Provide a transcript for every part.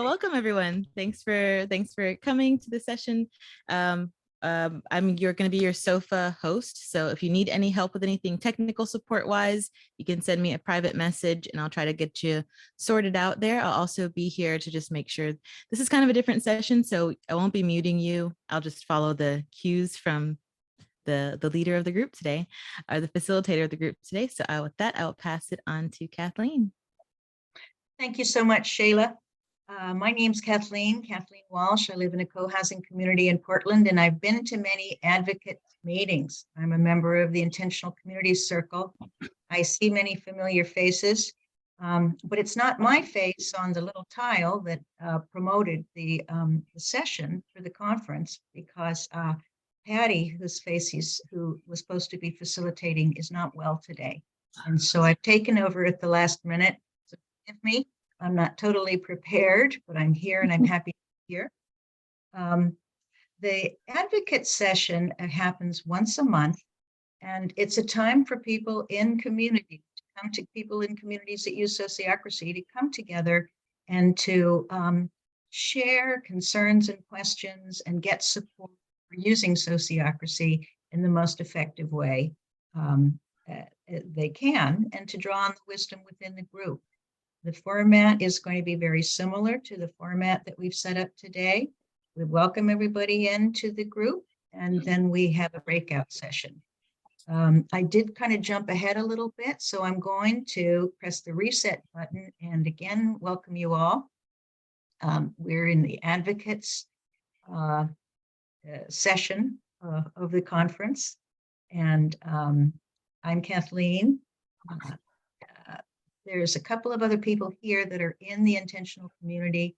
Welcome everyone. Thanks for coming to the session. You're going to be your SOFA host. So if you need any help with anything technical support wise, you can send me a private message and I'll try to get you sorted out there. I'll also be here to just make sure this is kind of a different session. So I won't be muting you. I'll just follow the cues from the leader of the group today, or the facilitator of the group today. So with that, I'll pass it on to Kathleen. Thank you so much, Shayla. My name's Kathleen Walsh. I live in a co-housing community in Portland, and I've been to many advocate meetings. I'm a member of the Intentional Communities Circle. I see many familiar faces, but it's not my face on the little tile that promoted the session for the conference, because Patty, who was supposed to be facilitating, is not well today. And so I've taken over at the last minute. So forgive me. I'm not totally prepared, but I'm here and I'm happy to be here. The advocate session happens once a month, and it's a time for people in community to come to people in communities that use Sociocracy to come together and to share concerns and questions and get support for using Sociocracy in the most effective way they can, and to draw on the wisdom within the group. The format is going to be very similar to the format that we've set up today. We welcome everybody into the group, and then we have a breakout session. I did kind of jump ahead a little bit, so I'm going to press the reset button and again, welcome you all. We're in the advocates session of the conference, and I'm Kathleen. There's a couple of other people here that are in the Intentional Community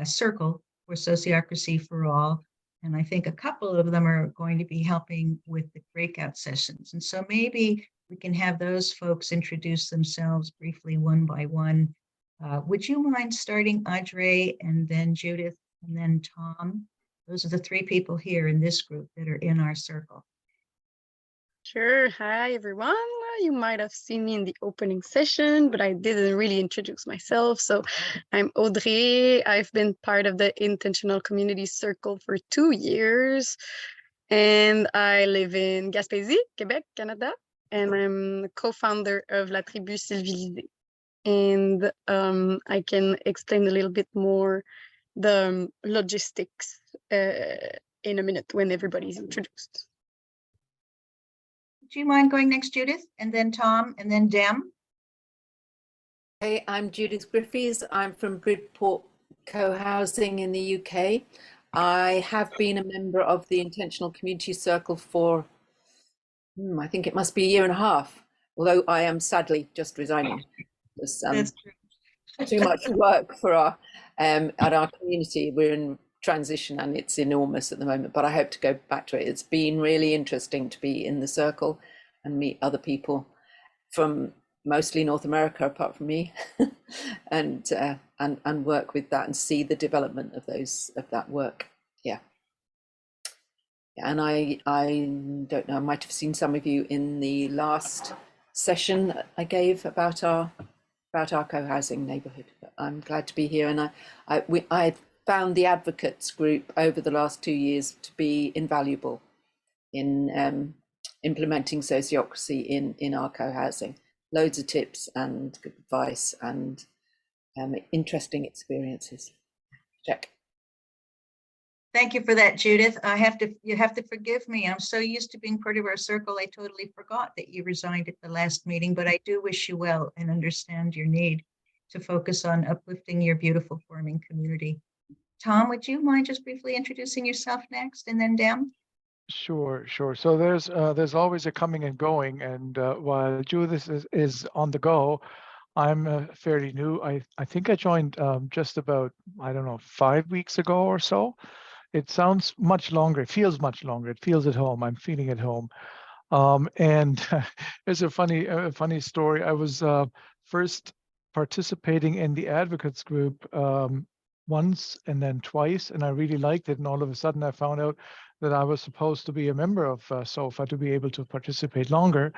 Circle for Sociocracy for All. And I think a couple of them are going to be helping with the breakout sessions. And so maybe we can have those folks introduce themselves briefly one by one. Would you mind starting, Audrey, and then Judith, and then Tom? Those are the three people here in this group that are in our circle. Sure. Hi, everyone. You might have seen me in the opening session, but I didn't really introduce myself. So I'm Audrey. I've been part of the Intentional Community Circle for 2 years, and I live in Gaspésie, Quebec, Canada, and I'm co-founder of La Tribu Civilisée. And I can explain a little bit more the logistics in a minute when everybody's introduced. Do you mind going next, Judith, and then Tom, and then Dem? Hey, I'm Judith Griffiths. I'm from Bridport Co-housing in the UK. I have been a member of the Intentional Community Circle for, I think it must be 1.5 years, although I am sadly just resigning. There's too much work for our at our community. We're in transition and it's enormous at the moment, but I hope to go back to it. It's been really interesting to be in the circle and meet other people from mostly North America, apart from me, and work with that and see the development of that work. Yeah. And I don't know, I might have seen some of you in the last session I gave about our co-housing neighborhood. But I'm glad to be here, and I found the advocates group over the last 2 years to be invaluable in implementing sociocracy in our co-housing. Loads of tips and good advice and interesting experiences. Check. Thank you for that, Judith. You have to forgive me. I'm so used to being part of our circle, I totally forgot that you resigned at the last meeting, but I do wish you well and understand your need to focus on uplifting your beautiful forming community. Tom, would you mind just briefly introducing yourself next, and then Dem? Sure. So there's always a coming and going, and while Judith is on the go, I'm fairly new. I think I joined just about, I don't know, 5 weeks ago or so. It sounds much longer. It feels much longer. It feels at home. I'm feeling at home. And there's a funny story. I was first participating in the advocates group once and then twice, and I really liked it. And all of a sudden I found out that I was supposed to be a member of SOFA to be able to participate longer.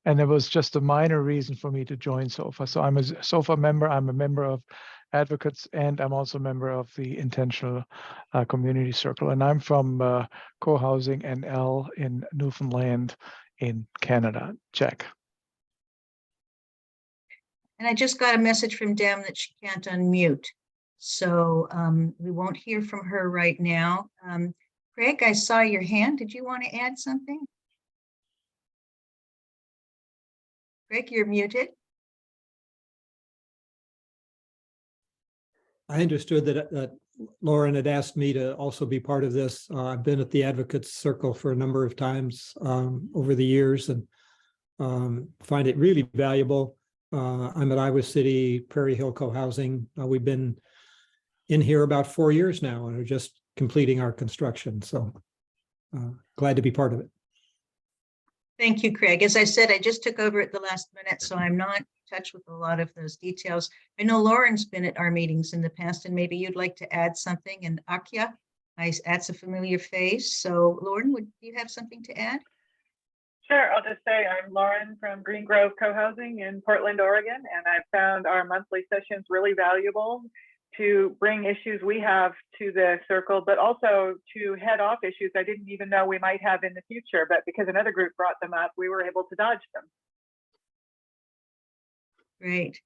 And it was just a minor reason for me to join SOFA. So I'm a SOFA member, I'm a member of Advocates, and I'm also a member of the Intentional Community Circle. And I'm from Co-Housing NL in Newfoundland in Canada. Check. And I just got a message from Dem that she can't unmute. So we won't hear from her right now. Craig, I saw your hand. Did you want to add something? Craig, you're muted. I understood that Lauren had asked me to also be part of this. I've been at the Advocates Circle for a number of times over the years and find it really valuable. I'm at Iowa City Prairie Hill Co-Housing. We've been in here about 4 years now and are just completing our construction. So glad to be part of it. Thank you, Craig. As I said, I just took over at the last minute, so I'm not in touch with a lot of those details. I know Lauren's been at our meetings in the past, and maybe you'd like to add something. And Akya, that's a familiar face. So Lauren, do you have something to add? Sure, I'll just say I'm Lauren from Green Grove Co-Housing in Portland, Oregon, and I've found our monthly sessions really valuable to bring issues we have to the circle, but also to head off issues I didn't even know we might have in the future, but because another group brought them up, we were able to dodge them. Great.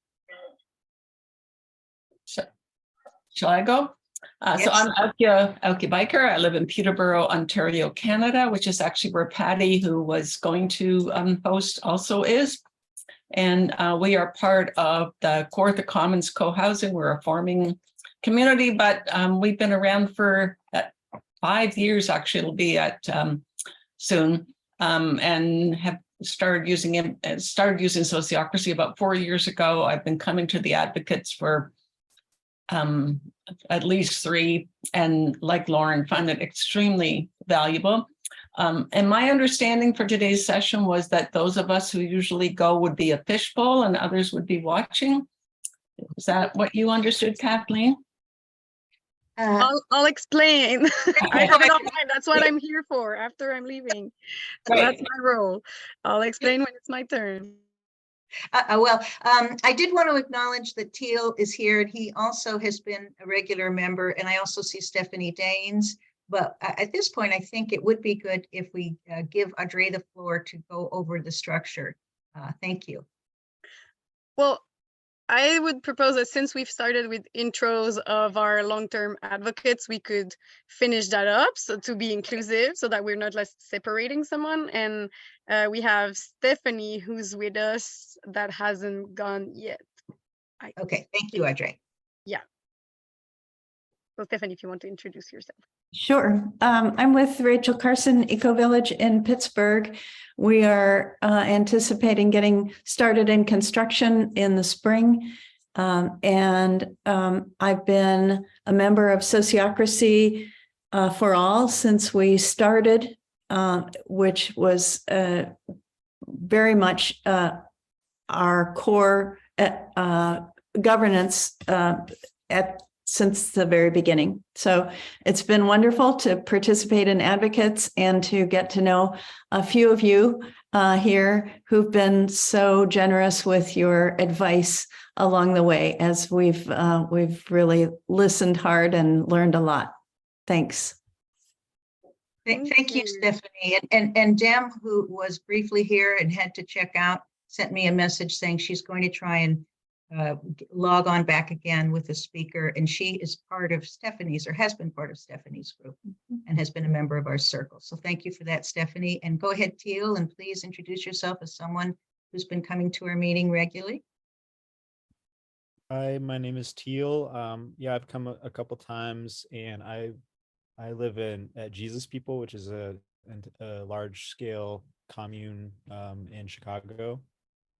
Shall I go? Yes. So I'm Alkia Biker. I live in Peterborough, Ontario, Canada, which is actually where Patty, who was going to host, also is. And we are part of the Kawartha Commons Co-Housing. We're a farming community, but we've been around for 5 years, actually, it'll be at soon, and have started using Sociocracy about 4 years ago. I've been coming to the Advocates for at least 3, and like Lauren, found it extremely valuable. And my understanding for today's session was that those of us who usually go would be a fishbowl and others would be watching. Is that what you understood, Kathleen? I'll explain. I have it online. That's what I'm here for after I'm leaving. So that's my role. I'll explain when it's my turn. I did want to acknowledge that Teal is here, and he also has been a regular member, and I also see Stephanie Daines. But at this point, I think it would be good if we give Audrey the floor to go over the structure. Thank you. Well, I would propose that since we've started with intros of our long-term advocates, we could finish that up so to be inclusive so that we're not separating someone. And we have Stephanie who's with us that hasn't gone yet. Okay, thank you, Audrey. Yeah. So Stephanie, if you want to introduce yourself. Sure. I'm with Rachel Carson, Eco Village in Pittsburgh. We are anticipating getting started in construction in the spring. And I've been a member of Sociocracy for All since we started, which was very much our core governance since the very beginning. So it's been wonderful to participate in Advocates and to get to know a few of you here who've been so generous with your advice along the way as we've really listened hard and learned a lot. Thanks. Thank you, Stephanie. And Dem, who was briefly here and had to check out, sent me a message saying she's going to try and log on back again with the speaker, and she is part of Stephanie's, or has been part of Stephanie's group, and has been a member of our circle. So thank you for that, Stephanie. And go ahead, Teal, and please introduce yourself as someone who's been coming to our meeting regularly. Hi, my name is Teal. Yeah, I've come a couple times, and I live at Jesus People, which is a large-scale commune in Chicago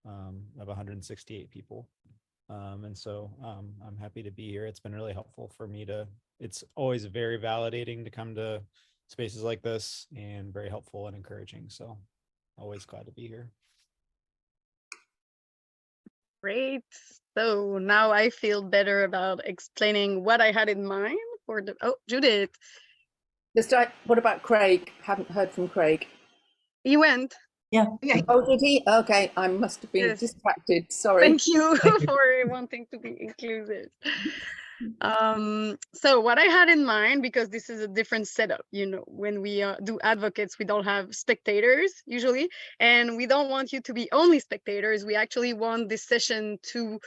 of 168 people. And so I'm happy to be here. It's been really helpful for me it's always very validating to come to spaces like this, and very helpful and encouraging. So always glad to be here. Great. So now I feel better about explaining what I had in mind for Judith. What about Craig? Haven't heard from Craig. He went. Yeah. Oh, did he? Okay, I must have been Yes. distracted. Sorry. Thank you Thank you. for wanting to be inclusive. So what I had in mind, because this is a different setup, you know, when we do advocates, we don't have spectators usually, and we don't want you to be only spectators. We actually want this session to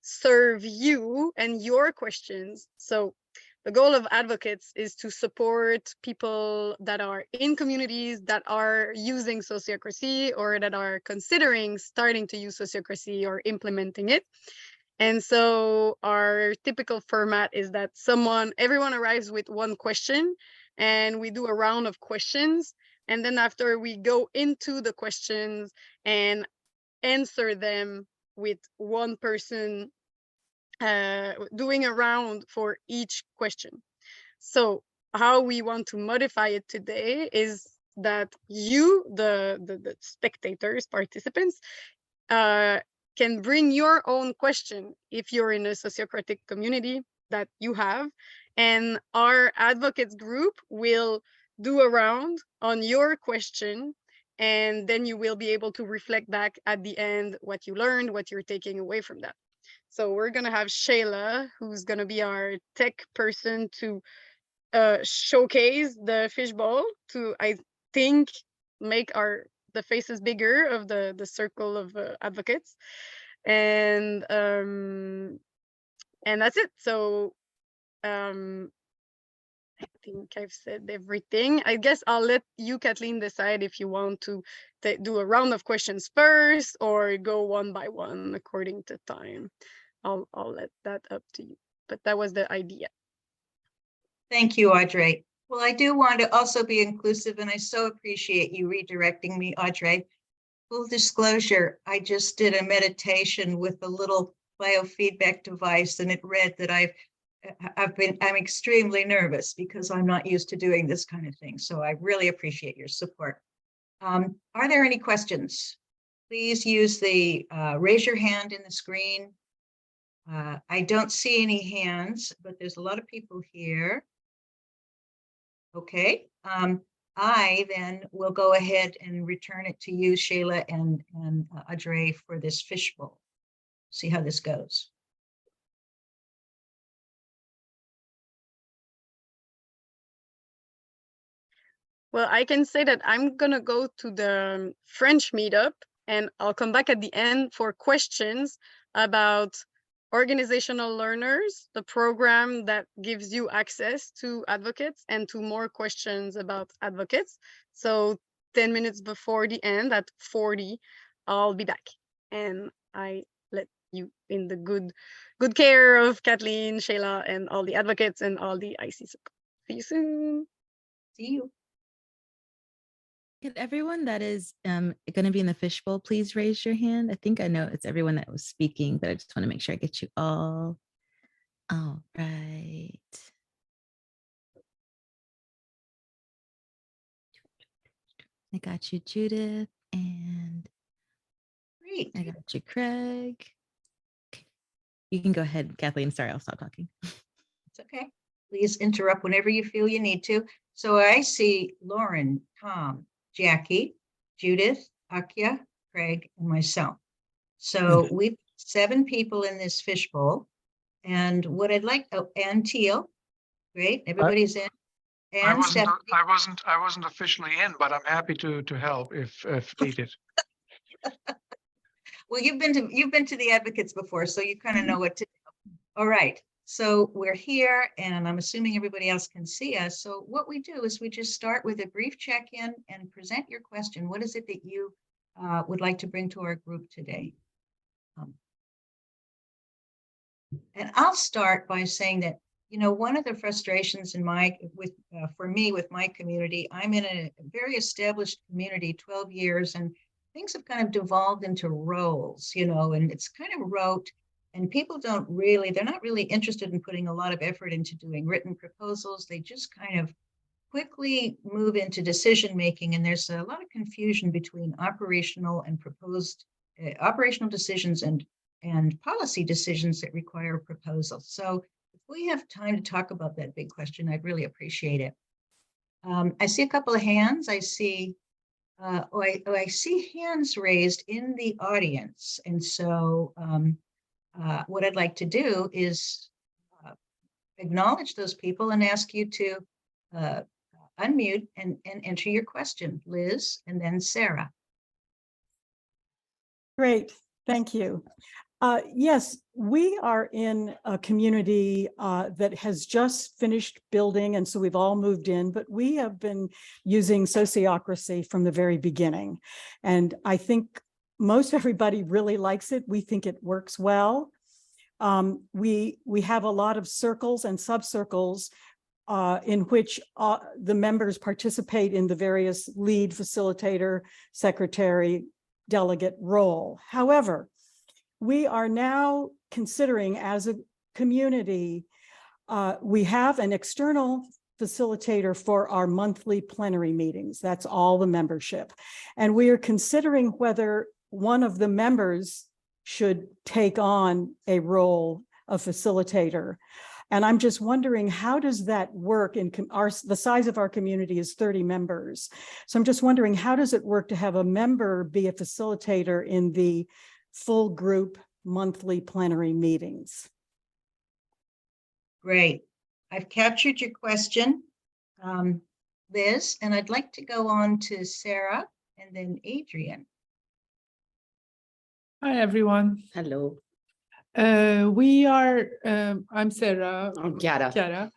serve you and your questions. So the goal of advocates is to support people that are in communities that are using sociocracy or that are considering starting to use sociocracy or implementing it. And so our typical format is that everyone arrives with one question, and we do a round of questions. And then after, we go into the questions and answer them with one person doing a round for each question. So how we want to modify it today is that you, the spectators, participants, can bring your own question if you're in a sociocratic community that you have, and our advocates group will do a round on your question, and then you will be able to reflect back at the end what you learned, what you're taking away from that. So we're gonna have Shayla, who's gonna be our tech person, to showcase the fishbowl to, I think, make the faces bigger of the circle of advocates, and that's it. So I think I've said everything. I guess I'll let you, Kathleen, decide if you want to do a round of questions first or go one by one according to time. I'll let that up to you, but that was the idea. Thank you, Audrey. Well, I do want to also be inclusive, and I so appreciate you redirecting me, Audrey. Full disclosure, I just did a meditation with a little biofeedback device, and it read that I'm extremely nervous because I'm not used to doing this kind of thing. So I really appreciate your support. Are there any questions? Please use the raise your hand in the screen. I don't see any hands, but there's a lot of people here. Okay. I then will go ahead and return it to you, Shayla and Audrey, for this fishbowl. See how this goes. Well, I can say that I'm gonna go to the French meetup, and I'll come back at the end for questions about organizational learners, the program that gives you access to advocates, and to more questions about advocates. So 10 minutes before the end at 40, I'll be back, and I let you in the good care of Kathleen, Shayla, and all the advocates and all the IC support. See you soon. See you. Can everyone that is going to be in the fishbowl, please raise your hand? I think I know it's everyone that was speaking, but I just want to make sure I get you all. All right. I got you, Judith, and Great. I got you, Craig. Okay. You can go ahead, Kathleen. Sorry, I'll stop talking. It's okay. Please interrupt whenever you feel you need to. So I see Lauren, Tom, Jackie, Judith, Akia, Craig, and myself. So we've 7 people in this fishbowl. And what I'd like, and Teal, great, everybody's in. I And wasn't officially in, but I'm happy to help if needed. Well, you've been to the advocates before, so you kind of know what to do. All right. So we're here, and I'm assuming everybody else can see us. So what we do is we just start with a brief check-in and present your question. What is it that you would like to bring to our group today? And I'll start by saying that, you know, one of the frustrations for me with my community, I'm in a very established community, 12 years, and things have kind of devolved into roles, you know, and it's kind of rote. And people they're not really interested in putting a lot of effort into doing written proposals. They just kind of quickly move into decision making. And there's a lot of confusion between operational and proposed operational decisions and policy decisions that require a proposal. So if we have time to talk about that big question, I'd really appreciate it. I see a couple of hands. I see, I see hands raised in the audience. And so what I'd like to do is acknowledge those people and ask you to unmute and enter your question, Liz, and then Sarah. Great, thank you. Yes, we are in a community that has just finished building, and so we've all moved in, but we have been using Sociocracy from the very beginning. And I think most everybody really likes it. We think it works well. We have a lot of circles and subcircles in which the members participate in the various lead, facilitator, secretary, delegate role. However, we are now considering as a community, we have an external facilitator for our monthly plenary meetings. That's all the membership. And we are considering whether one of the members should take on a role of facilitator. And I'm just wondering, how does that work in the size of our community is 30 members. So I'm just wondering, how does it work to have a member be a facilitator in the full group monthly plenary meetings? Great. I've captured your question, Liz, and I'd like to go on to Sarah and then Adrian. Hi, everyone. Hello. I'm Sarah. I'm Chiara.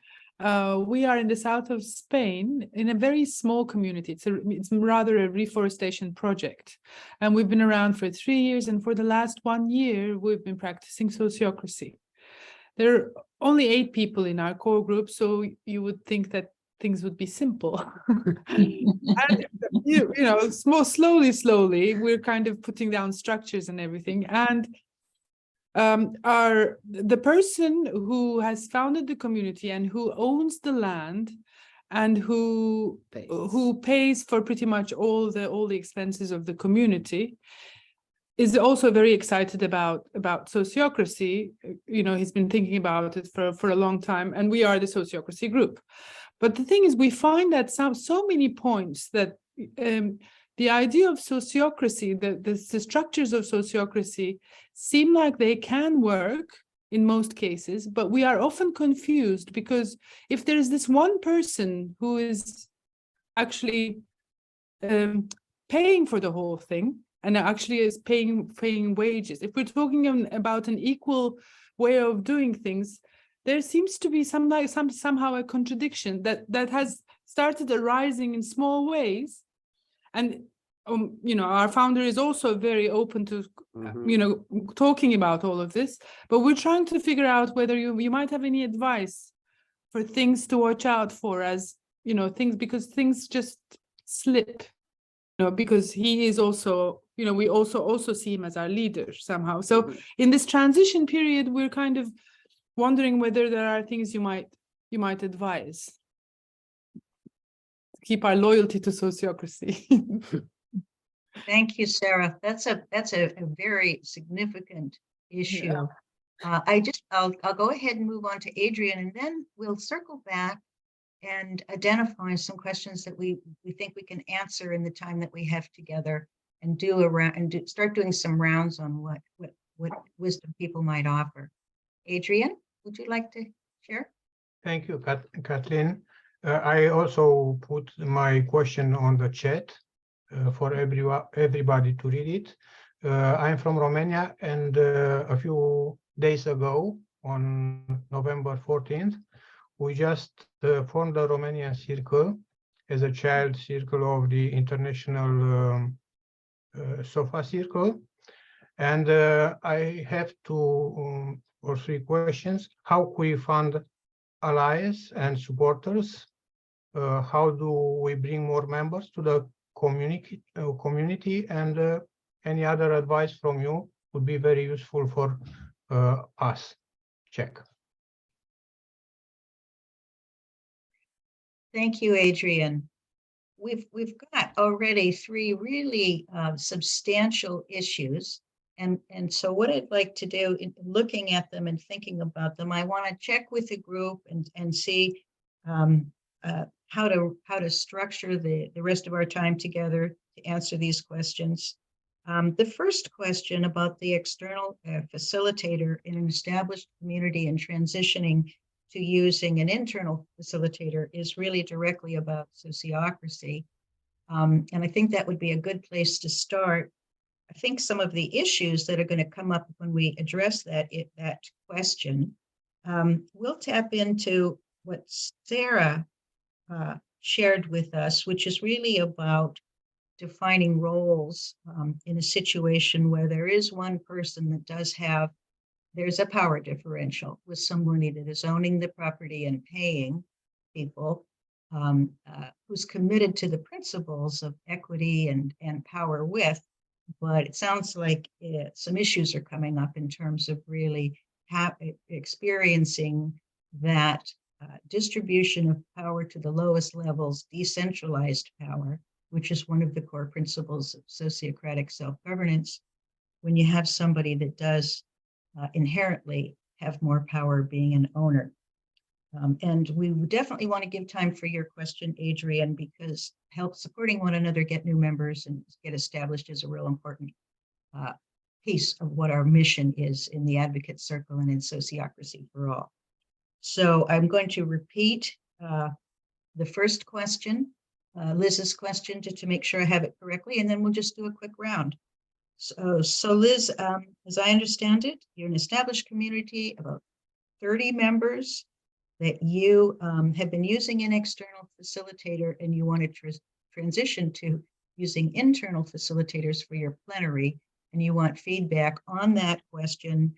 We are in the south of Spain in a very small community. It's rather a reforestation project. And we've been around for 3 years. And for the last 1 year, we've been practicing sociocracy. There are only 8 people in our core group, so you would think that things would be simple. And, slowly, we're kind of putting down structures and everything. And the person who has founded the community and who owns the land and who pays for pretty much all the expenses of the community is also very excited about sociocracy. He's been thinking about it for a long time, and we are the sociocracy group. But the thing is, we find that so many points that the idea of sociocracy, the structures of sociocracy seem like they can work in most cases, but we are often confused because if there is this one person who is actually paying for the whole thing and actually is paying wages, if we're talking about an equal way of doing things, there seems to be somehow a contradiction that has started arising in small ways. And our founder is also very open to talking about all of this, but we're trying to figure out whether you might have any advice for things to watch out for, as because things just slip, because he is also, we also see him as our leader somehow. So in this transition period, we're kind of wondering whether there are things you might advise to keep our loyalty to sociocracy. Thank you, Sarah. That's a very significant issue. Yeah. I'll go ahead and move on to Adrian, and then we'll circle back and identify some questions that we think we can answer in the time that we have together, and start doing some rounds on what wisdom people might offer. Adrian, would you like to share? Thank you, Kathleen. I also put my question on the chat for everybody to read it. I'm from Romania, and a few days ago, on November 14th, we just formed the Romanian Circle as a child circle of the International SOFA Circle. And I have 2 or 3 questions. How we fund allies and supporters? How do we bring more members to the community? And any other advice from you would be very useful for us. Check. Thank you, Adrian. We've got already 3 really substantial issues. And so what I'd like to do, in looking at them and thinking about them, I want to check with the group and see how to structure the rest of our time together to answer these questions. The first question about the external facilitator in an established community and transitioning to using an internal facilitator is really directly about sociocracy. And I think that would be a good place to start. I think some of the issues that are going to come up when we address that question, we'll tap into what Sarah shared with us, which is really about defining roles in a situation where there is one person that there's a power differential with somebody that is owning the property and paying people, who's committed to the principles of equity and power with, but it sounds like some issues are coming up in terms of really experiencing that distribution of power to the lowest levels, decentralized power, which is one of the core principles of sociocratic self-governance, when you have somebody that does inherently have more power being an owner. And we definitely want to give time for your question, Adrian, because help supporting one another get new members and get established is a real important piece of what our mission is in the Advocate Circle and in Sociocracy for All. So I'm going to repeat the first question, Liz's question, to make sure I have it correctly, and then we'll just do a quick round. So Liz, as I understand it, you're an established community, about 30 members that you have been using an external facilitator, and you want to transition to using internal facilitators for your plenary, and you want feedback on that question.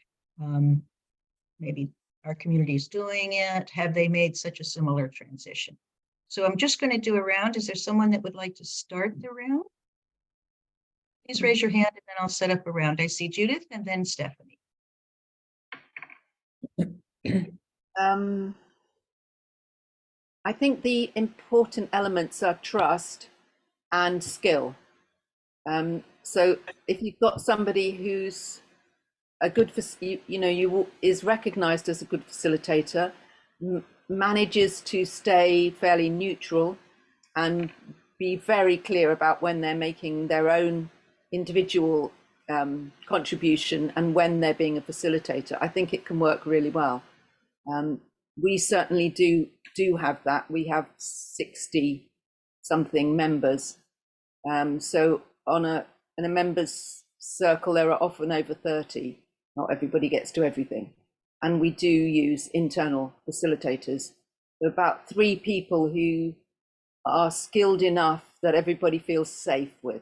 Maybe our community is doing it. Have they made such a similar transition? So I'm just going to do a round. Is there someone that would like to start the round? Please raise your hand and then I'll set up a round. I see Judith and then Stephanie. I think the important elements are trust and skill. So if you've got somebody who's a good, is recognized as a good facilitator, manages to stay fairly neutral and be very clear about when they're making their own individual contribution and when they're being a facilitator, I think it can work really well. We certainly do have that. We have 60 something members. So in a members circle, there are often over 30. Not everybody gets to everything. And we do use internal facilitators. There are about 3 people who are skilled enough that everybody feels safe with,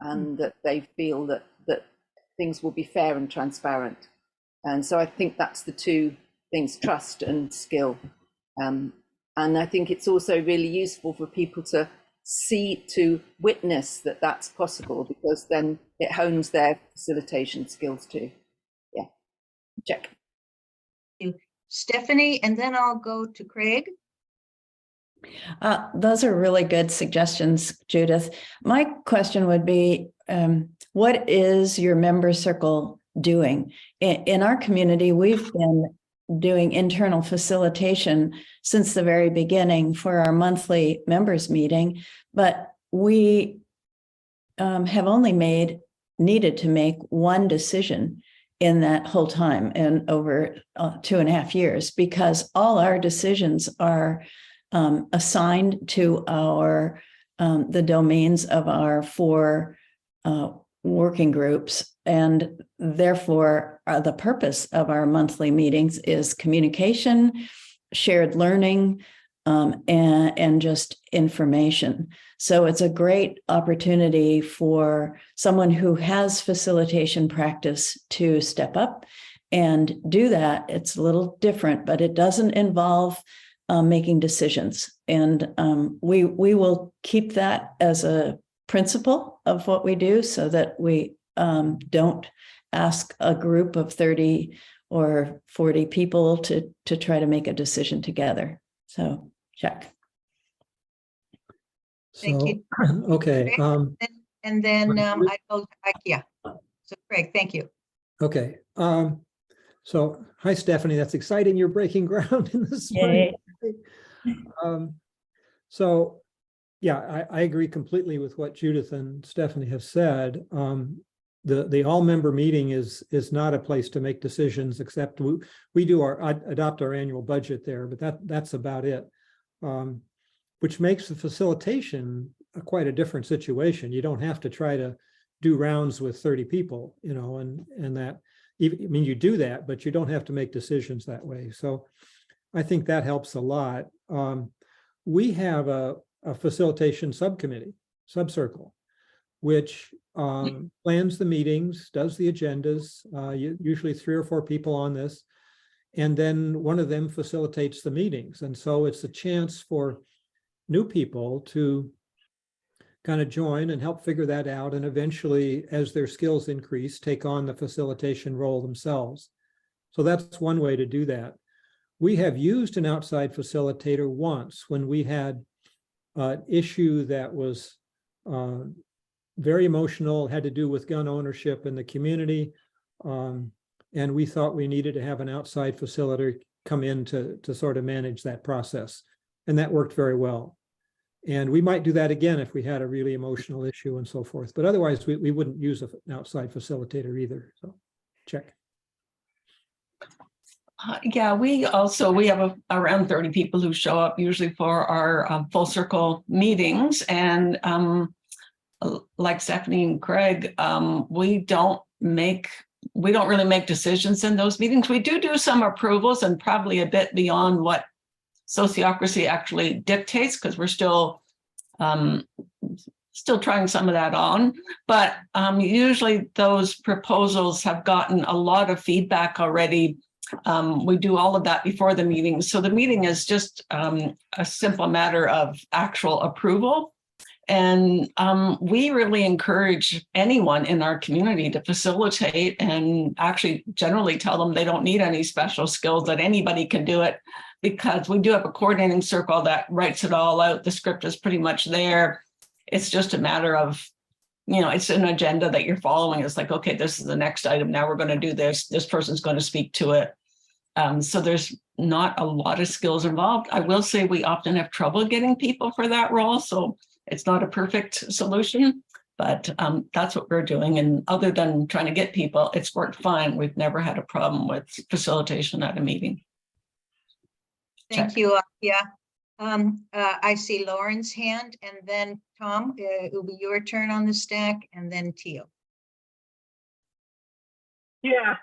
and that they feel that things will be fair and transparent. And so I think that's the 2 things, trust and skill. And I think it's also really useful for people to witness that that's possible, because then it hones their facilitation skills too. Yeah, check. Thank you, Stephanie, and then I'll go to Craig. Those are really good suggestions, Judith. My question would be, what is your member circle doing? In our community, we've been doing internal facilitation since the very beginning for our monthly members meeting, but we have only needed to make one decision in that whole time, and over 2.5 years, because all our decisions are assigned to our the domains of our 4 working groups, and therefore the purpose of our monthly meetings is communication, shared learning, and just information. So it's a great opportunity for someone who has facilitation practice to step up and do that. It's a little different, but it doesn't involve making decisions. And we will keep that as a principle of what we do, so that we don't ask a group of 30 or 40 people to try to make a decision together. So check. Thank you. Okay. And then yeah. So Craig, thank you. Okay. So hi, Stephanie. That's exciting. You're breaking ground in the spring. So, yeah, I agree completely with what Judith and Stephanie have said. The all-member meeting is not a place to make decisions, except we do adopt our annual budget there, but that's about it. Which makes the facilitation quite a different situation. You don't have to try to do rounds with 30 people, you know, and that, I mean, you do that, but you don't have to make decisions that way. So I think that helps a lot. We have a facilitation subcommittee, subcircle, which plans the meetings, does the agendas, usually 3 or 4 people on this, and then one of them facilitates the meetings. And so it's a chance for new people to kind of join and help figure that out, and eventually, as their skills increase, take on the facilitation role themselves. So that's one way to do that. We have used an outside facilitator once when we had an issue that was very emotional, had to do with gun ownership in the community. And we thought we needed to have an outside facilitator come in to sort of manage that process. And that worked very well. And we might do that again if we had a really emotional issue and so forth. But otherwise, we wouldn't use an outside facilitator either. So check. Yeah, we have around 30 people who show up usually for our full circle meetings. And like Stephanie and Craig, we don't really make decisions in those meetings. We do some approvals, and probably a bit beyond what Sociocracy actually dictates, because we're still trying some of that on. But usually those proposals have gotten a lot of feedback already. We do all of that before the meeting. So the meeting is just a simple matter of actual approval. And we really encourage anyone in our community to facilitate, and actually generally tell them they don't need any special skills, that anybody can do it, because we do have a coordinating circle that writes it all out. The script is pretty much there. It's just a matter of, you know, it's an agenda that you're following. It's like, okay, this is the next item. Now we're going to do this. This person's going to speak to it. So there's not a lot of skills involved. I will say we often have trouble getting people for that role. So it's not a perfect solution, but that's what we're doing. And other than trying to get people, it's worked fine. We've never had a problem with facilitation at a meeting. Thank you, yeah. I see Lauren's hand, and then Tom, it will be your turn on the stack, and then Teal. Yeah,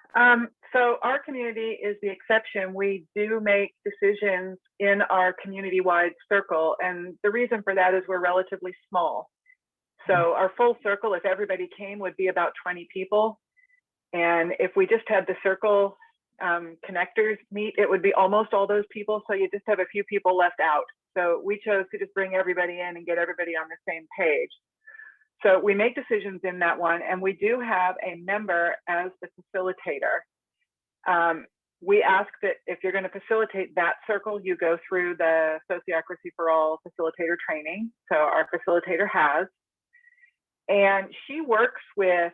so our community is the exception. We do make decisions in our community-wide circle, and the reason for that is we're relatively small. So our full circle, if everybody came, would be about 20 people. And if we just had the circle connectors meet, it would be almost all those people. So you just have a few people left out. So we chose to just bring everybody in and get everybody on the same page. So we make decisions in that one, and we do have a member as the facilitator. We ask that if you're going to facilitate that circle, you go through the Sociocracy for All facilitator training. So our facilitator has, and she works with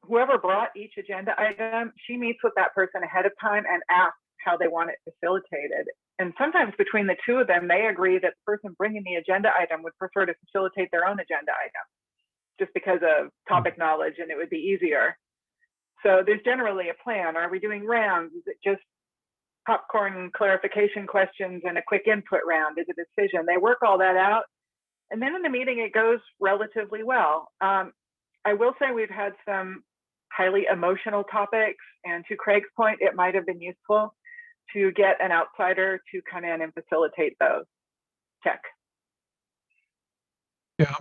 whoever brought each agenda item. She meets with that person ahead of time and asks how they want it facilitated. And sometimes between the two of them, they agree that the person bringing the agenda item would prefer to facilitate their own agenda item, just because of topic knowledge, and it would be easier. So there's generally a plan. Are we doing rounds? Is it just popcorn clarification questions and a quick input round? Is it a decision? They work all that out. And then in the meeting, it goes relatively well. I will say we've had some highly emotional topics, and to Craig's point, it might have been useful to get an outsider to come in and facilitate those. Check. Yeah,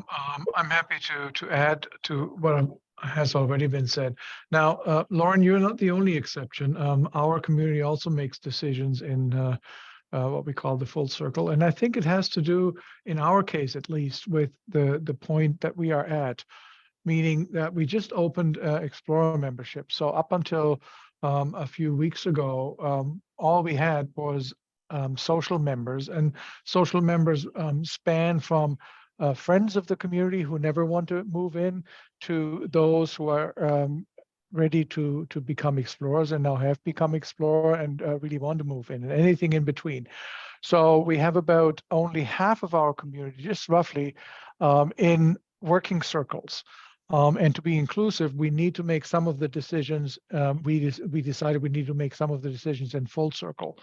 I'm happy to add to what has already been said. Now, Lauren, you're not the only exception. Our community also makes decisions in what we call the full circle. And I think it has to do, in our case at least, with the point that we are at, meaning that we just opened Explorer membership. So up until a few weeks ago, all we had was social members, and social members span from friends of the community who never want to move in to those who are ready to become explorers and now have become explorer and really want to move in, and anything in between. So we have about only half of our community, just roughly, in working circles. And to be inclusive, we need to make some of the decisions. We decided we need to make some of the decisions in full circle.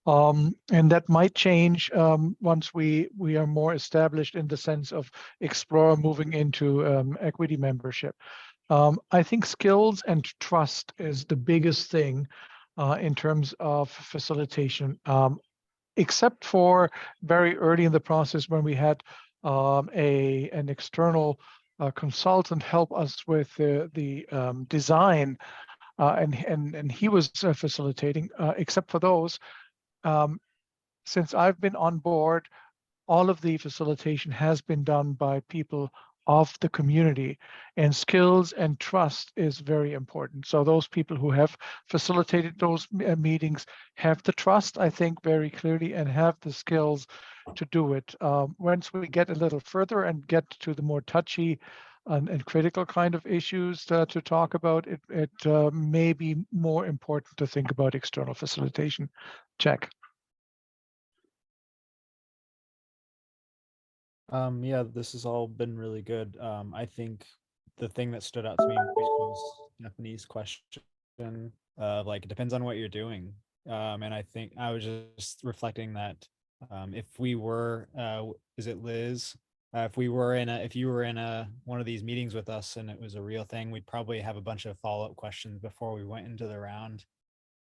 And that might change once we are more established in the sense of Explorer moving into equity membership. I think skills and trust is the biggest thing in terms of facilitation, except for very early in the process when we had an external consultant help us with the design, and he was facilitating. Except for those, since I've been on board, all of the facilitation has been done by people of the community, and skills and trust is very important. So those people who have facilitated those meetings have the trust, I think, very clearly, and have the skills to do it. Once we get a little further and get to the more touchy and critical kind of issues to talk about, it may be more important to think about external facilitation. Check. Yeah, this has all been really good. I think the thing that stood out to me was Stephanie's question of like, it depends on what you're doing. And I think I was just reflecting that if we were, is it Liz? If you were in one of these meetings with us and it was a real thing, we'd probably have a bunch of follow-up questions before we went into the round,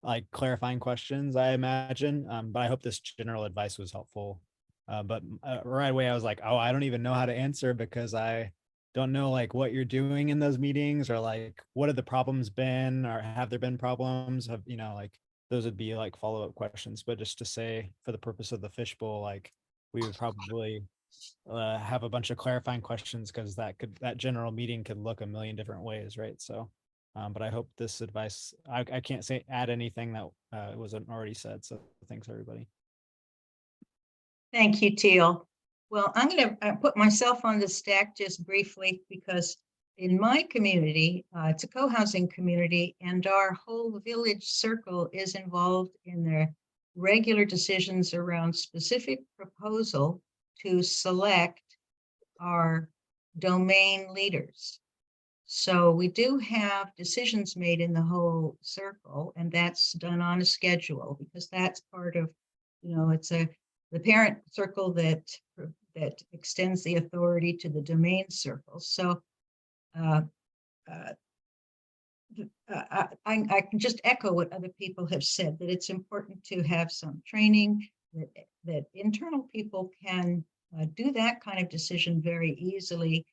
like clarifying questions, I imagine. But I hope this general advice was helpful. But right away I was like, oh, I don't even know how to answer because I don't know like what you're doing in those meetings, or like what have the problems been, or have there been problems? Have, you know, like those would be like follow-up questions. But just to say, for the purpose of the fishbowl, like we would probably have a bunch of clarifying questions, because that general meeting could look a million different ways, right? So but I hope this advice, I can't add anything that wasn't already said. So thanks, everybody. Thank you, Teal. Well, I'm going to put myself on the stack just briefly, because in my community, it's a co-housing community, and our whole village circle is involved in the regular decisions around specific proposal to select our domain leaders. So we do have decisions made in the whole circle, and that's done on a schedule, because that's part of, you know, it's the parent circle that extends the authority to the domain circle. So I can just echo what other people have said, that it's important to have some training, that internal people can do that kind of decision very easily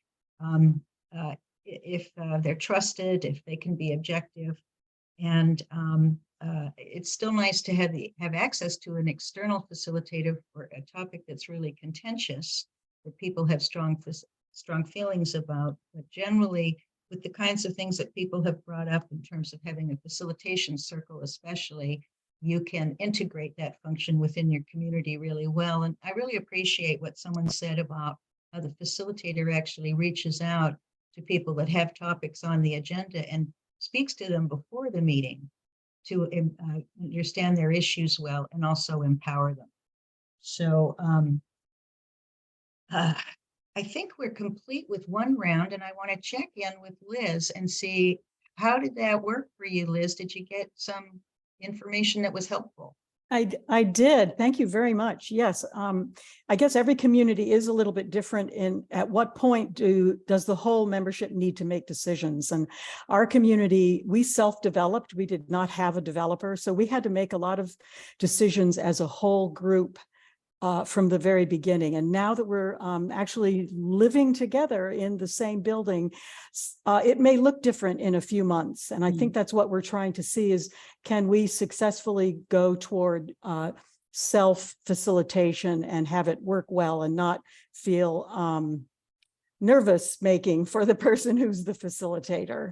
if they're trusted, if they can be objective. And it's still nice to have access to an external facilitator for a topic that's really contentious, that people have strong feelings about. But generally, with the kinds of things that people have brought up in terms of having a facilitation circle especially, you can integrate that function within your community really well. And I really appreciate what someone said about how the facilitator actually reaches out to people that have topics on the agenda and speaks to them before the meeting to understand their issues well and also empower them. So I think we're complete with one round, and I want to check in with Liz and see, how did that work for you, Liz? Did you get some information that was helpful? I did. Thank you very much. Yes. I guess every community is a little bit different in at what point does the whole membership need to make decisions. And our community, we self-developed. We did not have a developer. So we had to make a lot of decisions as a whole group from the very beginning. And now that we're actually living together in the same building, it may look different in a few months. And I think that's what we're trying to see is, can we successfully go toward self-facilitation and have it work well and not feel nervous making for the person who's the facilitator.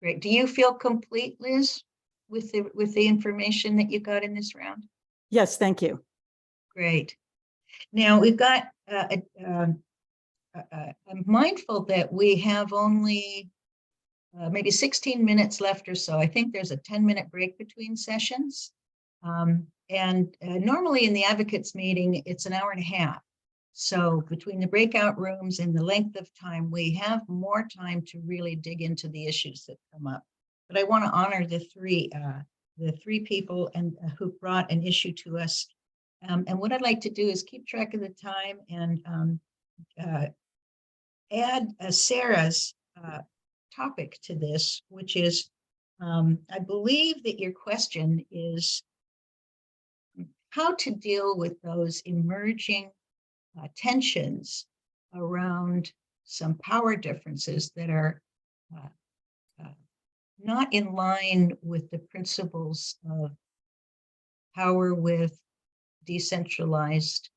Great. Do you feel complete, Liz, with the information that you got in this round? Yes, thank you. Great. Now we've got, I'm mindful that we have only maybe 16 minutes left or so. I think there's a 10-minute break between sessions. Normally in the advocates meeting, it's an hour and a half. So between the breakout rooms and the length of time, we have more time to really dig into the issues that come up. But I want to honor the three people who brought an issue to us. And what I'd like to do is keep track of the time and add Sarah's topic to this, which is, I believe that your question is how to deal with those emerging tensions around some power differences that are not in line with the principles of power with decentralized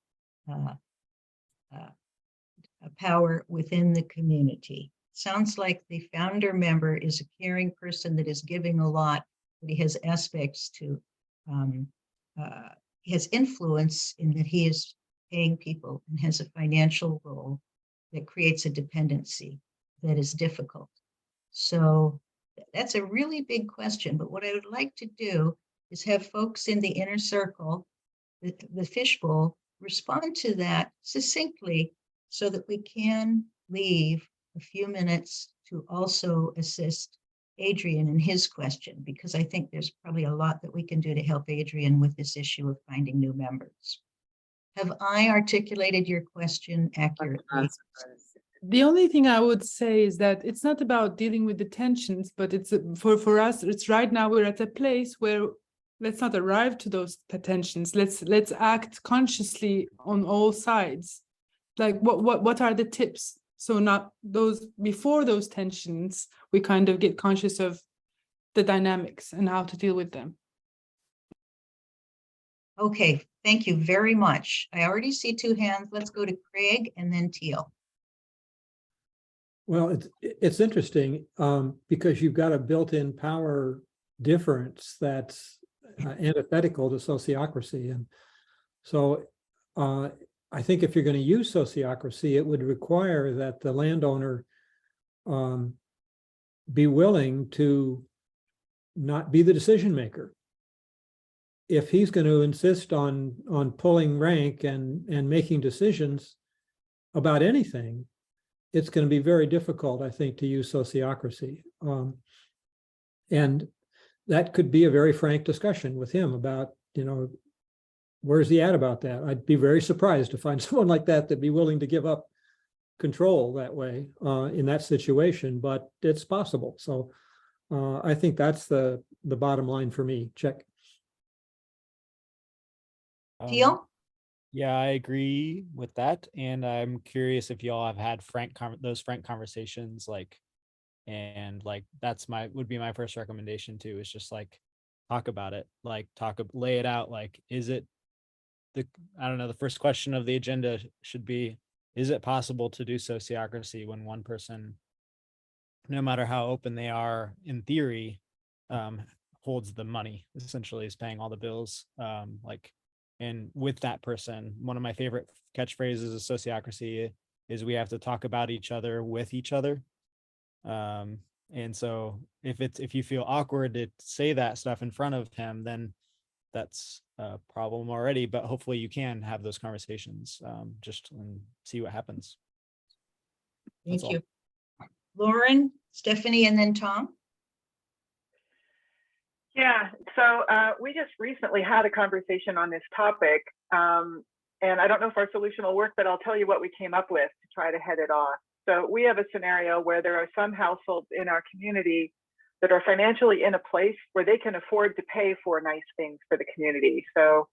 power within the community. Sounds like the founder member is a caring person that is giving a lot, but he has aspects to, he has influence in that he is paying people and has a financial role that creates a dependency that is difficult. So that's a really big question, but what I would like to do is have folks in the inner circle, the fishbowl, respond to that succinctly so that we can leave a few minutes to also assist Adrian in his question, because I think there's probably a lot that we can do to help Adrian with this issue of finding new members. Have I articulated your question accurately? The only thing I would say is that it's not about dealing with the tensions, but it's for us, it's right now we're at a place where let's not arrive to those tensions. Let's act consciously on all sides. Like what are the tips? So not those before those tensions, we kind of get conscious of the dynamics and how to deal with them. Okay, thank you very much. I already see two hands. Let's go to Craig and then Teal. Well, it's interesting because you've got a built-in power difference that's antithetical to sociocracy. And so I think if you're going to use sociocracy, it would require that the landowner be willing to not be the decision maker. If he's going to insist on pulling rank and making decisions about anything, it's going to be very difficult, I think, to use sociocracy. And that could be a very frank discussion with him about, where's he at about that? I'd be very surprised to find someone like that that'd be willing to give up control that way in that situation, but it's possible. So I think that's the bottom line for me. Check. Teal? Yeah, I agree with that. And I'm curious if y'all have had those frank conversations, that's would be my first recommendation too, is just talk about it, lay it out. Is it the first question of the agenda should be, is it possible to do sociocracy when one person, no matter how open they are in theory, holds the money, essentially is paying all the bills, and with that person, one of my favorite catchphrases of sociocracy is we have to talk about each other with each other. And so if you feel awkward to say that stuff in front of him, then that's a problem already, but hopefully you can have those conversations just and see what happens. Thank you. Lauren, Stephanie, and then Tom. Yeah, so we just recently had a conversation on this topic, and I don't know if our solution will work, but I'll tell you what we came up with to try to head it off. So we have a scenario where there are some households in our community that are financially in a place where they can afford to pay for nice things for the community. So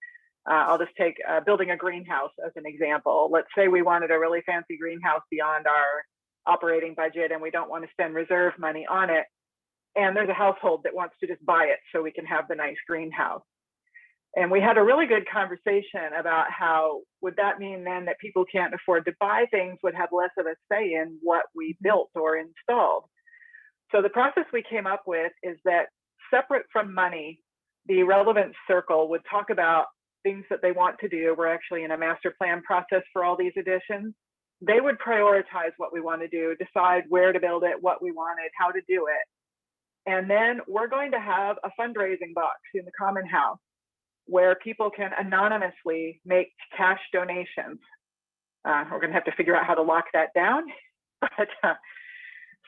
I'll just take building a greenhouse as an example. Let's say we wanted a really fancy greenhouse beyond our operating budget and we don't want to spend reserve money on it. And there's a household that wants to just buy it so we can have the nice greenhouse. And we had a really good conversation about how would that mean then that people can't afford to buy things would have less of a say in what we built or installed. So the process we came up with is that separate from money, the relevant circle would talk about things that they want to do. We're actually in a master plan process for all these additions. They would prioritize what we want to do, decide where to build it, what we wanted, how to do it. And then we're going to have a fundraising box in the common house. where people can anonymously make cash donations. We're going to have to figure out how to lock that down. But,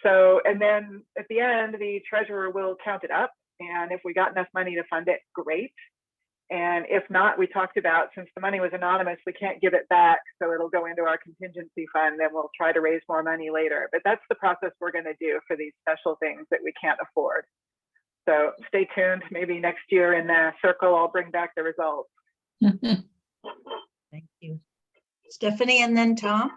so, and then at the end, the treasurer will count it up. And if we got enough money to fund it, great. And if not, we talked about, since the money was anonymous, we can't give it back. So it'll go into our contingency fund, and we'll try to raise more money later. But that's the process we're going to do for these special things that we can't afford. So stay tuned. Maybe next year in the circle, I'll bring back the results. Thank you. Stephanie and then Tom.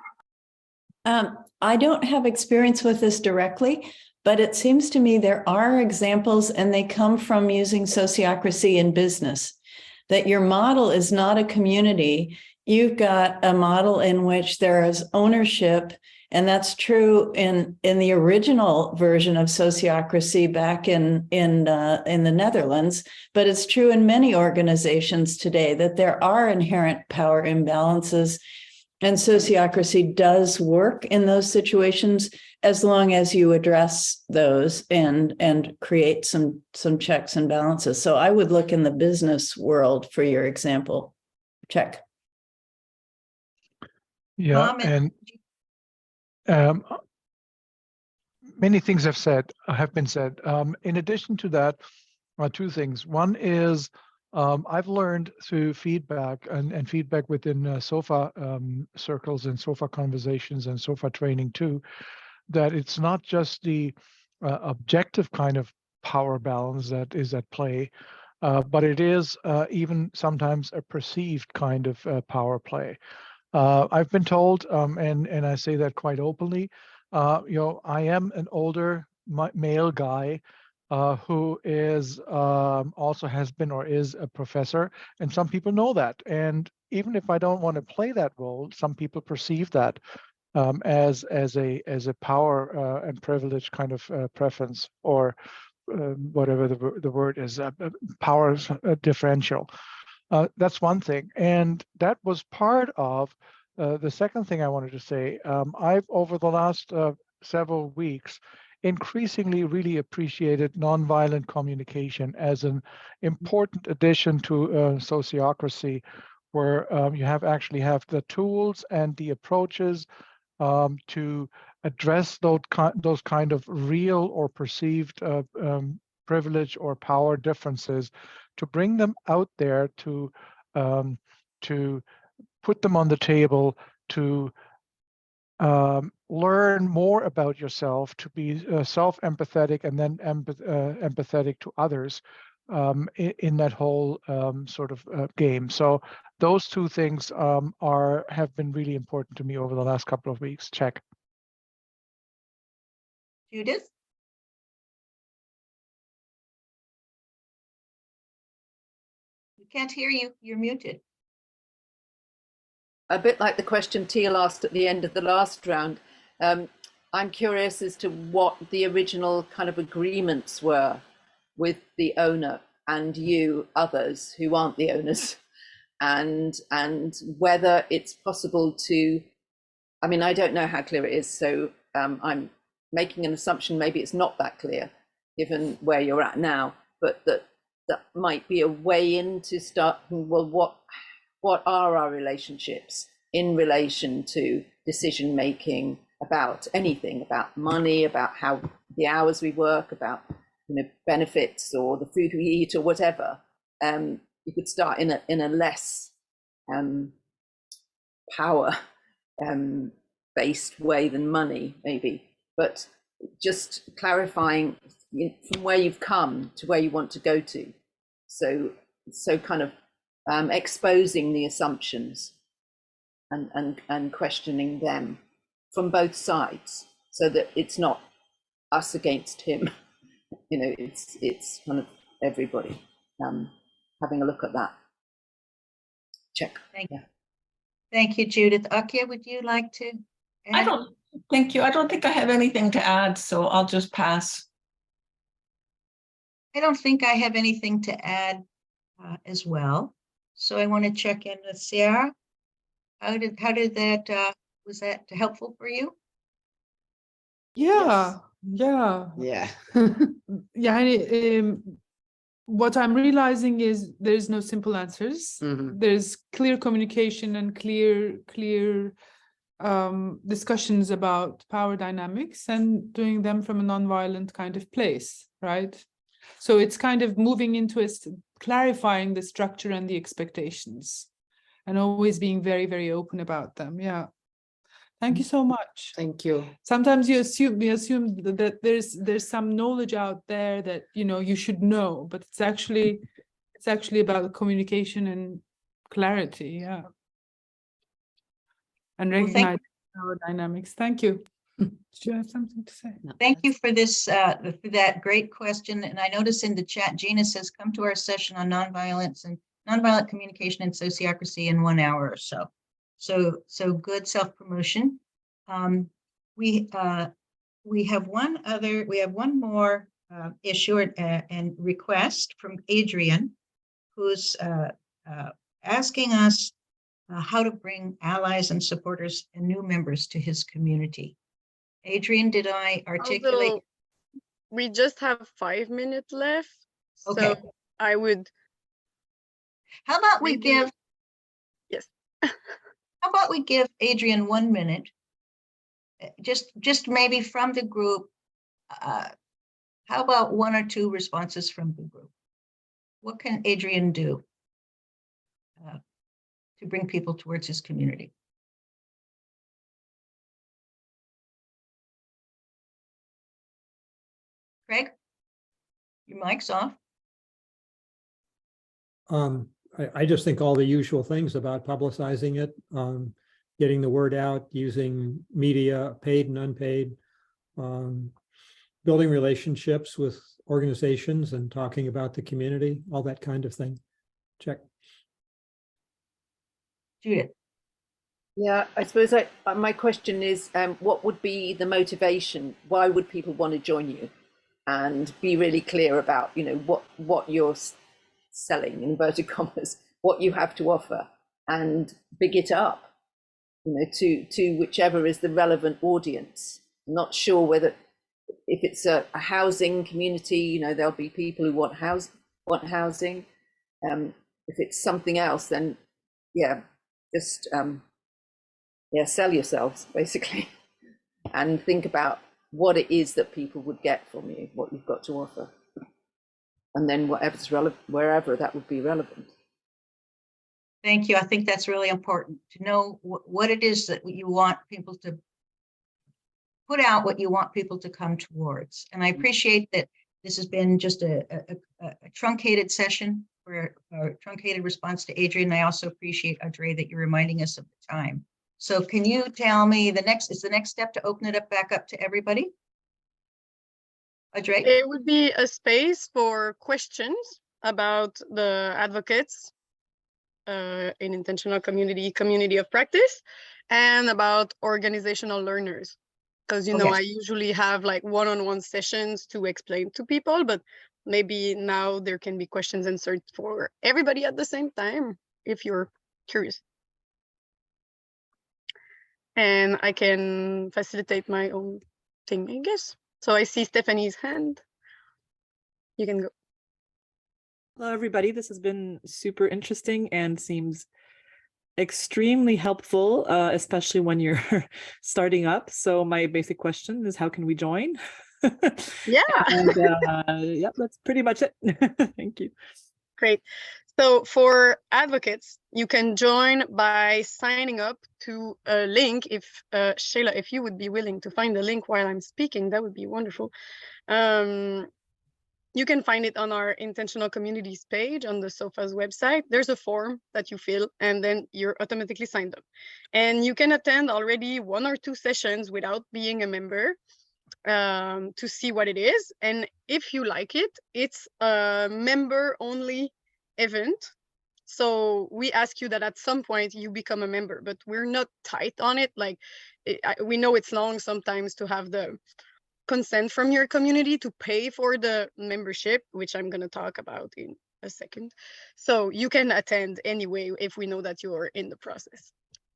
I don't have experience with this directly, but it seems to me there are examples, and they come from using sociocracy in business, that your model is not a community. You've got a model in which there is ownership, and that's true in the original version of sociocracy back in the Netherlands, but it's true in many organizations today that there are inherent power imbalances. And sociocracy does work in those situations as long as you address those and create some checks and balances. So I would look in the business world for your example. Check. Yeah, and many things have been said. In addition to that, two things. One is I've learned through feedback and feedback within SOFA circles and SOFA conversations and SOFA training too, that it's not just the objective kind of power balance that is at play, but it is even sometimes a perceived kind of power play. I've been told, and I say that quite openly, I am an older male guy who is also has been or is a professor, and some people know that. And even if I don't want to play that role, some people perceive that as a power and privilege kind of preference, or whatever the word is, power differential. That's one thing, and that was part of the second thing I wanted to say. I've over the last several weeks increasingly really appreciated nonviolent communication as an important addition to sociocracy, where you actually have the tools and the approaches to address those kind of real or perceived privilege or power differences, to bring them out there, to put them on the table, to learn more about yourself, to be self-empathetic and then empathetic to others in that whole sort of game. So those two things have been really important to me over the last couple of weeks. Check. Judith? We can't hear you. You're muted. A bit like the question Teal asked at the end of the last round, I'm curious as to what the original kind of agreements were with the owner and you others who aren't the owners, and whether it's possible to, I mean, I don't know how clear it is, so I'm making an assumption maybe it's not that clear given where you're at now, but that might be a way in to start, well, what are our relationships in relation to decision making about anything, about money, about how the hours we work, about benefits or the food we eat or whatever. You could start in a less power based way than money, maybe, but just clarifying from where you've come to where you want to go to. So kind of exposing the assumptions and questioning them from both sides, so that it's not us against him. It's kind of everybody having a look at that. Check. Thank you, Judith. Akia, would you like to add? Thank you. I don't think I have anything to add, so I'll just pass. I don't think I have anything to add as well. So I want to check in with Sarah. How did that, was that helpful for you? Yeah. Yeah. Yani what I'm realizing is there's no simple answers. Mhm. There's clear communication and clear discussions about power dynamics and doing them from a nonviolent kind of place, right? So it's kind of moving into clarifying the structure and the expectations and always being very, very open about them. Yeah. Thank you so much. Thank you. Sometimes we assume that there's some knowledge out there that you should know, but it's actually about communication and clarity, yeah. And Well, thank recognize our dynamics. Thank you. Do you have something to say? No, Thank you for this, for that great question. And I notice in the chat, Gina says, come to our session on nonviolence and nonviolent communication and sociocracy in 1 hour or so. So good self-promotion. We have one more issue and request from Adrian, who's asking us how to bring allies and supporters and new members to his community. Adrian, did I articulate? Although we just have 5 minutes left. Okay. So I would. How about we quickly- give? Yes. How about we give Adrian 1 minute? Just maybe from the group. How about 1 or 2 responses from the group? What can Adrian do to bring people towards his community? Craig, your mic's off. I just think all the usual things about publicizing it, getting the word out, using media, paid and unpaid, building relationships with organizations and talking about the community, all that kind of thing. Check. Judith. Yeah, I suppose my question is, what would be the motivation? Why would people want to join you? And be really clear about, what you're selling, in inverted commas, what you have to offer, and big it up, to whichever is the relevant audience. I'm not sure whether, if it's a housing community, there'll be people who want housing. If it's something else, then just sell yourselves basically, and think about what it is that people would get from you, what you've got to offer, and then whatever's relevant, wherever that would be relevant. Thank you. I think that's really important to know what it is that you want people to put out, what you want people to come towards. And I appreciate that this has been just a truncated session for a truncated response to Adrian. I also appreciate, Audrey, that you're reminding us of the time. So can you tell me is the next step to open it back up to everybody? Audrey? It would be a space for questions about the advocates in intentional community of practice, and about organizational learners. Because, I usually have like one-on-one sessions to explain to people, but maybe now there can be questions answered for everybody at the same time, if you're curious. And I can facilitate my own thing, I guess. So I see Stephanie's hand. You can go. Hello, everybody. This has been super interesting and seems extremely helpful, especially when you're starting up. So my basic question is, how can we join? Yeah. And, yeah, that's pretty much it. Thank you. Great. So for advocates, you can join by signing up to a link. If Shayla, if you would be willing to find the link while I'm speaking, that would be wonderful. You can find it on our intentional communities page on the SOFA's website. There's a form that you fill, and then you're automatically signed up. And you can attend already 1 or 2 sessions without being a member to see what it is. And if you like it, it's a member-only event. So we ask you that at some point you become a member, but we're not tight on it. Like, we know it's long sometimes to have the consent from your community to pay for the membership, which I'm going to talk about in a second. So you can attend anyway if we know that you're in the process.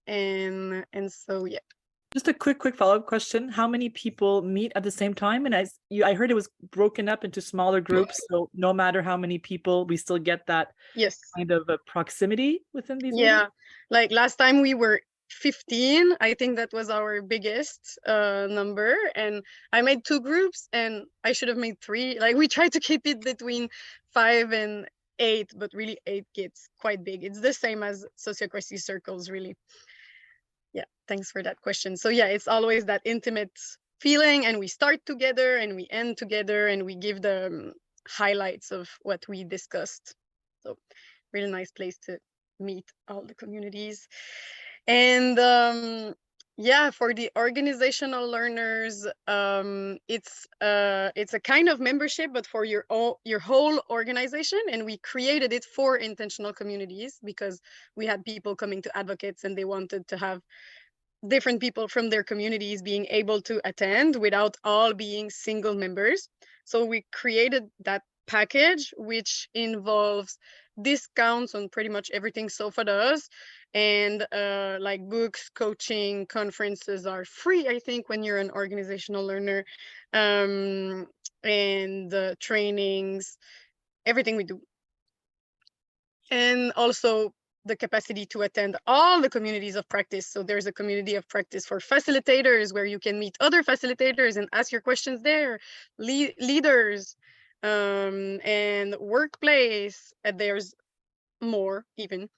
And so, yeah. Just a quick follow-up question. How many people meet at the same time? And I heard it was broken up into smaller groups. So no matter how many people, we still get that Yes. kind of a proximity within these Yeah. meetings? Like last time we were 15. I think that was our biggest number. And I made 2 groups and I should have made 3. Like we tried to keep it between 5 and 8, but really 8 gets quite big. It's the same as sociocracy circles, really. Yeah, thanks for that question. So yeah, it's always that intimate feeling, and we start together and we end together and we give the highlights of what we discussed. So really nice place to meet all the communities. And yeah, for the organizational learners, it's a kind of membership, but for your whole organization. And we created it for intentional communities because we had people coming to advocates and they wanted to have different people from their communities being able to attend without all being single members. So we created that package, which involves discounts on pretty much everything SOFA does. And like books, coaching, conferences are free, I think, when you're an organizational learner. And trainings, everything we do. And also the capacity to attend all the communities of practice. So there's a community of practice for facilitators where you can meet other facilitators and ask your questions there, leaders, and workplace. And there's more even.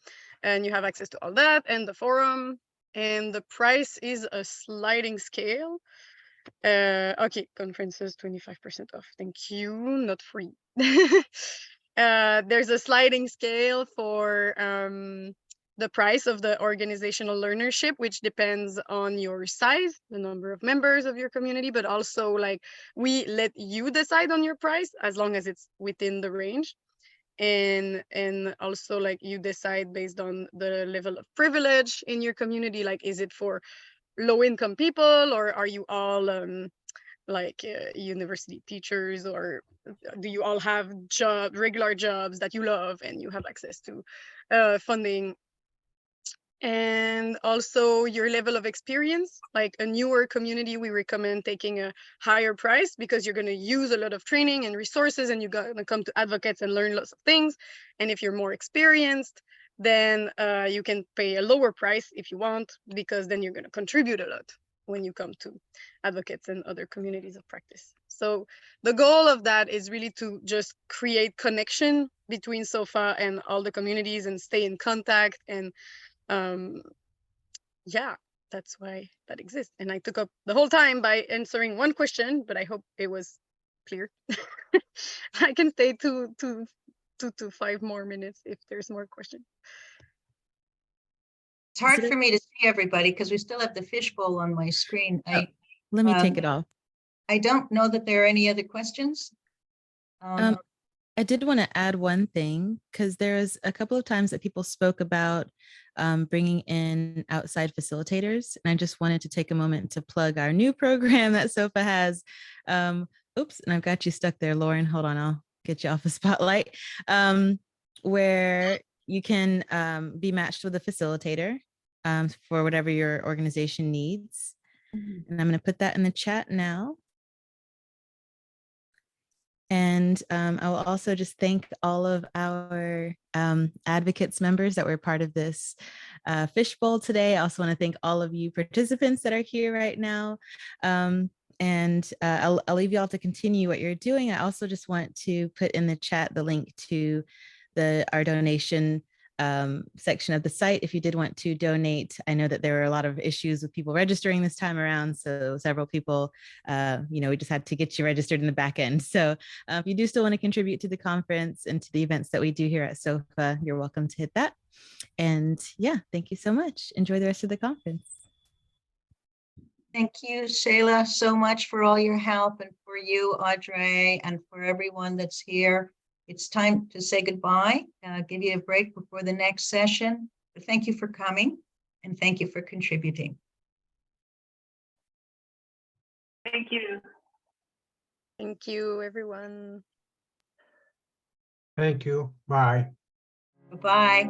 And you have access to all that and the forum. And the price is a sliding scale. Okay, conferences 25% off. Thank you, not free. There's a sliding scale for the price of the organizational learnership, which depends on your size, the number of members of your community, but also like we let you decide on your price as long as it's within the range. And also like you decide based on the level of privilege in your community, like is it for low income people or are you all university teachers, or do you all have regular jobs that you love and you have access to funding? And also your level of experience. Like a newer community, we recommend taking a higher price because you're going to use a lot of training and resources and you're going to come to advocates and learn lots of things. And if you're more experienced, then you can pay a lower price if you want, because then you're going to contribute a lot when you come to advocates and other communities of practice. So the goal of that is really to just create connection between SOFA and all the communities and stay in contact. And yeah, that's why that exists. And I took up the whole time by answering one question, but I hope it was clear. I can stay 2 to 5 more minutes if there's more questions. It's hard for me to see everybody because we still have the fishbowl on my screen. Let me take it off. I don't know that there are any other questions. I did want to add one thing, because there's a couple of times that people spoke about bringing in outside facilitators. And I just wanted to take a moment to plug our new program that SOFA has. Oops, and I've got you stuck there, Lauren. Hold on, I'll get you off the spotlight. Where you can be matched with a facilitator for whatever your organization needs. And I'm going to put that in the chat now. And I will also just thank all of our advocates members that were part of this fishbowl today. I also want to thank all of you participants that are here right now. And I'll leave you all to continue what you're doing. I also just want to put in the chat the link to our donation section of the site if you did want to donate. I know that there were a lot of issues with people registering this time around, so several people, we just had to get you registered in the back end. So if you do still want to contribute to the conference and to the events that we do here at SOFA, you're welcome to hit that. And yeah, thank you so much. Enjoy the rest of the conference. Thank you, Shayla, so much for all your help, and for you, Audrey, and for everyone that's here. It's time to say goodbye, give you a break before the next session. But thank you for coming, and thank you for contributing. Thank you. Thank you, everyone. Thank you. Bye. Bye-bye.